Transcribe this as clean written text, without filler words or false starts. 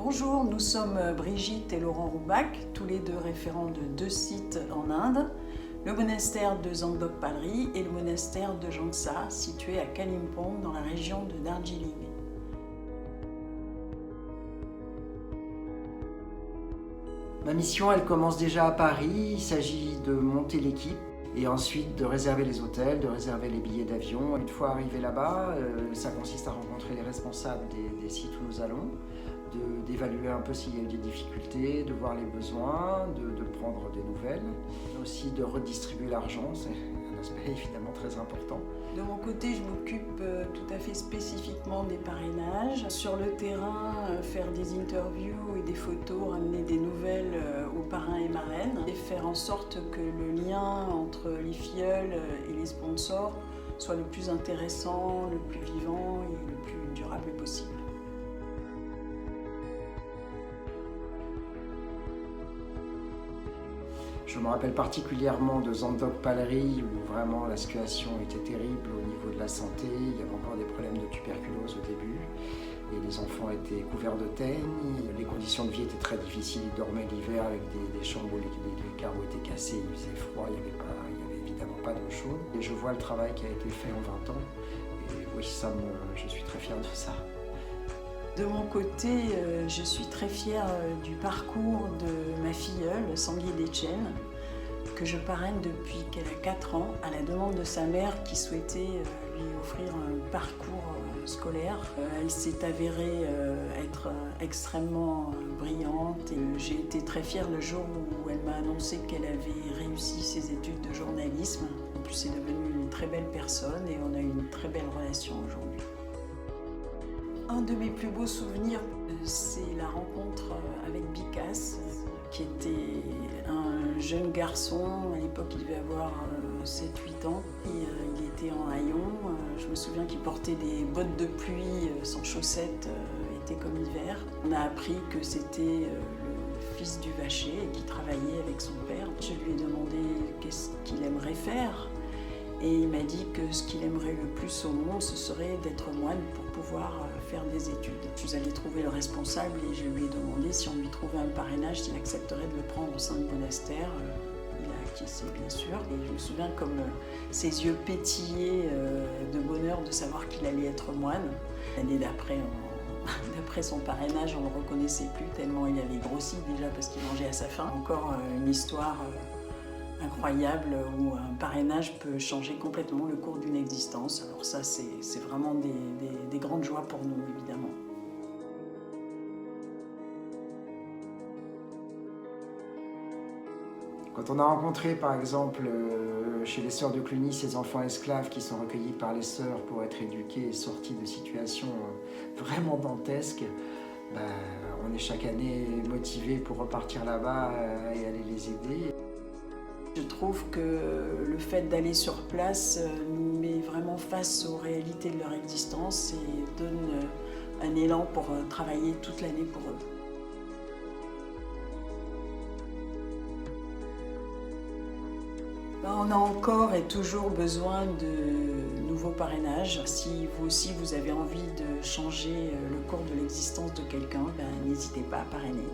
Bonjour, nous sommes Brigitte et Laurent Roubac, tous les deux référents de 2 sites en Inde, le monastère de Zangdok Palri et le monastère de Jangsa, situé à Kalimpong dans la région de Darjeeling. Ma mission, elle commence déjà à Paris. Il s'agit de monter l'équipe et ensuite de réserver les hôtels, de réserver les billets d'avion. Une fois arrivé là-bas, ça consiste à rencontrer les responsables des sites où nous allons, d'évaluer un peu s'il y a eu des difficultés, de voir les besoins, de prendre des nouvelles, aussi de redistribuer l'argent, c'est un aspect évidemment très important. De mon côté, je m'occupe tout à fait spécifiquement des parrainages. Sur le terrain, faire des interviews et des photos, ramener des nouvelles aux parrains et marraines et faire en sorte que le lien entre les filleuls et les sponsors soit le plus intéressant, le plus vivant et le plus durable possible. Je me rappelle particulièrement de Zangdok Palri où vraiment la situation était terrible au niveau de la santé. Il y avait encore des problèmes de tuberculose au début et les enfants étaient couverts de teigne. Les conditions de vie étaient très difficiles. Ils dormaient l'hiver avec des chambres où les carreaux étaient cassés, il faisait froid, il n'y avait évidemment pas d'eau chaude. Et je vois le travail qui a été fait en 20 ans et oui, je suis très fier de ça. De mon côté, je suis très fière du parcours de ma filleule, Sangye Dechen, que je parraine depuis qu'elle a 4 ans, à la demande de sa mère qui souhaitait lui offrir un parcours scolaire. Elle s'est avérée être extrêmement brillante et j'ai été très fière le jour où elle m'a annoncé qu'elle avait réussi ses études de journalisme. En plus, c'est devenu une très belle personne et on a eu une très belle relation aujourd'hui. Un de mes plus beaux souvenirs, c'est la rencontre avec Bikas, qui était un jeune garçon. À l'époque, il devait avoir 7-8 ans. Et, il était en haillons. Je me souviens qu'il portait des bottes de pluie sans chaussettes, été comme hiver. On a appris que c'était le fils du vacher et qu'il travaillait avec son père. Je lui ai demandé qu'est-ce qu'il aimerait faire. Et il m'a dit que ce qu'il aimerait le plus au monde, ce serait d'être moine pour pouvoir faire des études. Je suis allée trouver le responsable et je lui ai demandé si on lui trouvait un parrainage, s'il accepterait de le prendre au sein du monastère. Il a acquiescé, bien sûr. Et je me souviens comme ses yeux pétillaient de bonheur de savoir qu'il allait être moine. L'année d'après, d'après son parrainage, on ne le reconnaissait plus tellement il avait grossi déjà parce qu'il mangeait à sa faim. Encore une histoire incroyable où un parrainage peut changer complètement le cours d'une existence. Alors ça, c'est vraiment des grandes joies pour nous, évidemment. Quand on a rencontré, par exemple, chez les sœurs de Cluny, ces enfants esclaves qui sont recueillis par les sœurs pour être éduqués et sortis de situations vraiment dantesques, on est chaque année motivé pour repartir là-bas et aller les aider. Je trouve que le fait d'aller sur place nous met vraiment face aux réalités de leur existence et donne un élan pour travailler toute l'année pour eux. On a encore et toujours besoin de nouveaux parrainages. Si vous aussi vous avez envie de changer le cours de l'existence de quelqu'un, n'hésitez pas à parrainer.